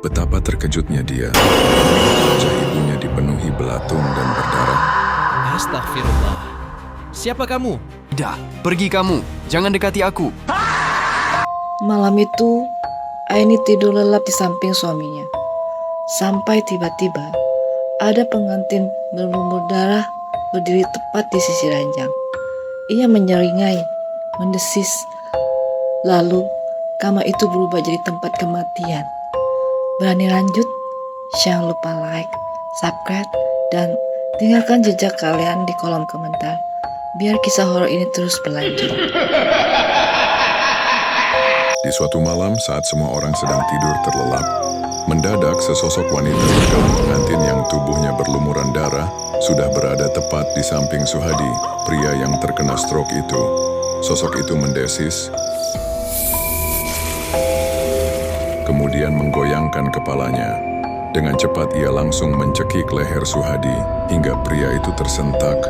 Betapa terkejutnya dia. Wajah ibunya dipenuhi belatung dan berdarah. Astagfirullah. Siapa kamu? Dah, pergi kamu. Jangan dekati aku. Malam itu, Aini tidur lelap di samping suaminya. Sampai tiba-tiba, ada pengantin berlumur darah berdiri tepat di sisi ranjang. Ia menyeringai, mendesis. Lalu, kamar itu berubah jadi tempat kematian. Berani lanjut? Jangan lupa like, subscribe, dan tinggalkan jejak kalian di kolom komentar. Biar kisah horor ini terus berlanjut. Di suatu malam saat semua orang sedang tidur terlelap, mendadak sesosok wanita bergaun pengantin yang tubuhnya berlumuran darah sudah berada tepat di samping Suhadi, pria yang terkena stroke itu. Sosok itu mendesis, kemudian menggoyangkan kepalanya. Dengan cepat ia langsung mencekik leher Suhadi hingga pria itu tersentak.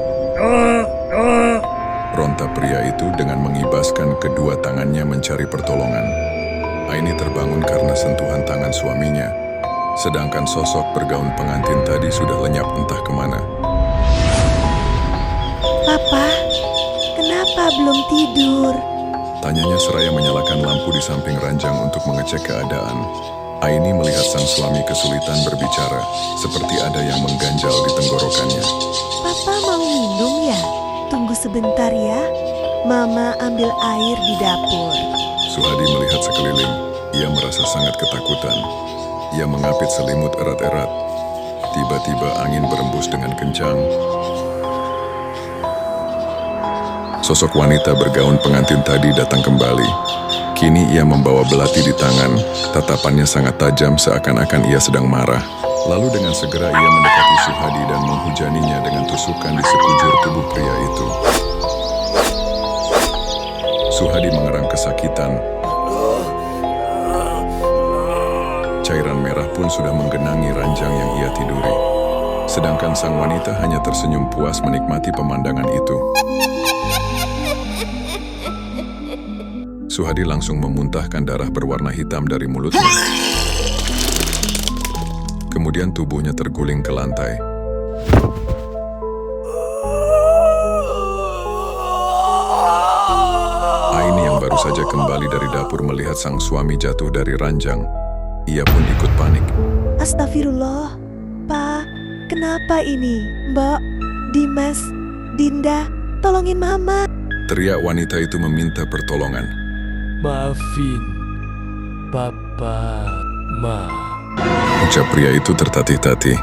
Ronta pria itu dengan mengibaskan kedua tangannya mencari pertolongan. Aini terbangun karena sentuhan tangan suaminya, sedangkan sosok bergaun pengantin tadi sudah lenyap entah kemana. Papa, kenapa belum tidur? Tanyanya seraya menyalakan lampu di samping ranjang untuk mengecek keadaan. Aini melihat sang suami kesulitan berbicara, seperti ada yang mengganjal di tenggorokannya. Papa mau minum ya? Tunggu sebentar ya. Mama ambil air di dapur. Suhadi melihat sekeliling. Ia merasa sangat ketakutan. Ia mengapit selimut erat-erat. Tiba-tiba angin berembus dengan kencang. Sosok wanita bergaun pengantin tadi datang kembali. Kini ia membawa belati di tangan. Tatapannya sangat tajam seakan-akan ia sedang marah. Lalu dengan segera ia mendekati Suhadi dan menghujaninya dengan tusukan di sekujur tubuh pria itu. Suhadi mengerang kesakitan. Cairan merah pun sudah menggenangi ranjang yang ia tiduri. Sedangkan sang wanita hanya tersenyum puas menikmati pemandangan itu. Suhadi langsung memuntahkan darah berwarna hitam dari mulutnya. Kemudian tubuhnya terguling ke lantai. Aini yang baru saja kembali dari dapur melihat sang suami jatuh dari ranjang. Ia pun ikut panik. Astagfirullah. Pa, kenapa ini? Mbak, Dimas, Dinda, tolongin Mama. Teriak wanita itu meminta pertolongan. Maafin, Papa, Ma. Ucap pria itu tertatih-tatih,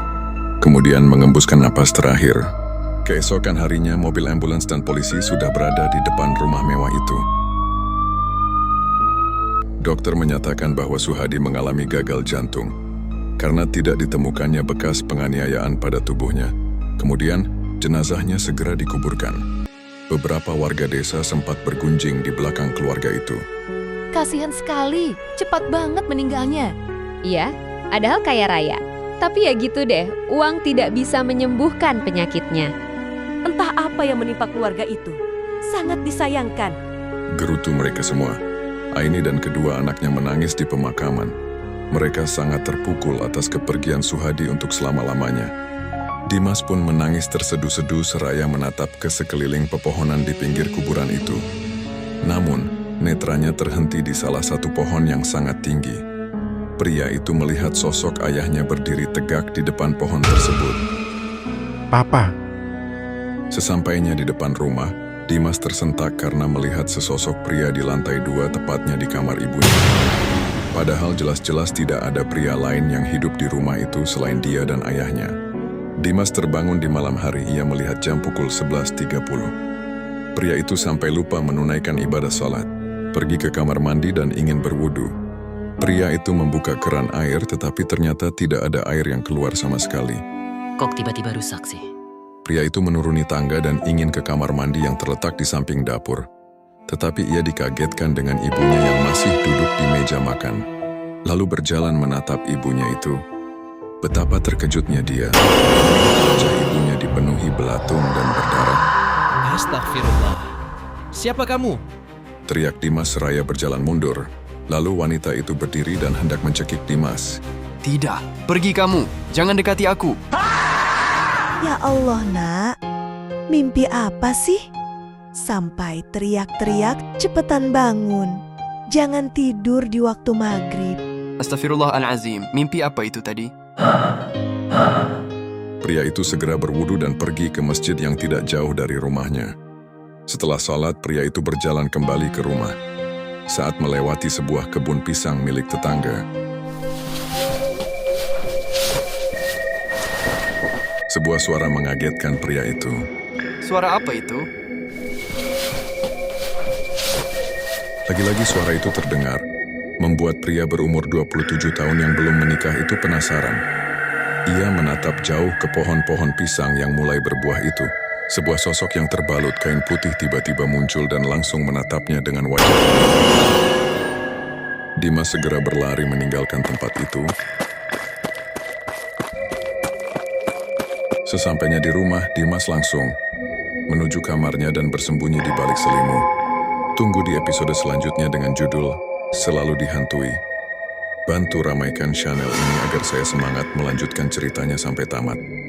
kemudian mengembuskan napas terakhir. Keesokan harinya, mobil ambulans dan polisi sudah berada di depan rumah mewah itu. Dokter menyatakan bahwa Suhadi mengalami gagal jantung karena tidak ditemukannya bekas penganiayaan pada tubuhnya. Kemudian, jenazahnya segera dikuburkan. Beberapa warga desa sempat bergunjing di belakang keluarga itu. Kasihan sekali, cepat banget meninggalnya. Iya, padahal kaya raya. Tapi ya gitu deh, uang tidak bisa menyembuhkan penyakitnya. Entah apa yang menimpa keluarga itu. Sangat disayangkan. Gerutu mereka semua. Aini dan kedua anaknya menangis di pemakaman. Mereka sangat terpukul atas kepergian Suhadi untuk selama-lamanya. Dimas pun menangis terseduh-seduh seraya menatap ke sekeliling pepohonan di pinggir kuburan itu. Namun, netranya terhenti di salah satu pohon yang sangat tinggi. Pria itu melihat sosok ayahnya berdiri tegak di depan pohon tersebut. Papa. Sesampainya di depan rumah, Dimas tersentak karena melihat sesosok pria di lantai 2 tepatnya di kamar ibunya. Padahal jelas-jelas tidak ada pria lain yang hidup di rumah itu selain dia dan ayahnya. Dimas terbangun di malam hari, ia melihat jam pukul 11.30. Pria itu sampai lupa menunaikan ibadah salat, pergi ke kamar mandi dan ingin berwudu. Pria itu membuka keran air tetapi ternyata tidak ada air yang keluar sama sekali. Kok tiba-tiba rusak sih? Pria itu menuruni tangga dan ingin ke kamar mandi yang terletak di samping dapur. Tetapi ia dikagetkan dengan ibunya yang masih duduk di meja makan. Lalu berjalan menatap ibunya itu. Betapa terkejutnya dia. Wajah ibunya dipenuhi belatung dan berdarah. Astagfirullah. Siapa kamu? Teriak Dimas seraya berjalan mundur. Lalu wanita itu berdiri dan hendak mencekik Dimas. Tidak, pergi kamu. Jangan dekati aku. Ya Allah, Nak. Mimpi apa sih? Sampai teriak-teriak, cepetan bangun. Jangan tidur di waktu maghrib. Astaghfirullahalazim. Mimpi apa itu tadi? Pria itu segera berwudu dan pergi ke masjid yang tidak jauh dari rumahnya. Setelah sholat, pria itu berjalan kembali ke rumah. Saat melewati sebuah kebun pisang milik tetangga, sebuah suara mengagetkan pria itu. Suara apa itu? Lagi-lagi suara itu terdengar, membuat pria berumur 27 tahun yang belum menikah itu penasaran. Ia menatap jauh ke pohon-pohon pisang yang mulai berbuah itu. Sebuah sosok yang terbalut kain putih tiba-tiba muncul dan langsung menatapnya dengan wajah. Dimas segera berlari meninggalkan tempat itu. Sesampainya di rumah, Dimas langsung menuju kamarnya dan bersembunyi di balik selimut. Tunggu di episode selanjutnya dengan judul Selalu Dihantui. Bantu ramaikan channel ini agar saya semangat melanjutkan ceritanya sampai tamat.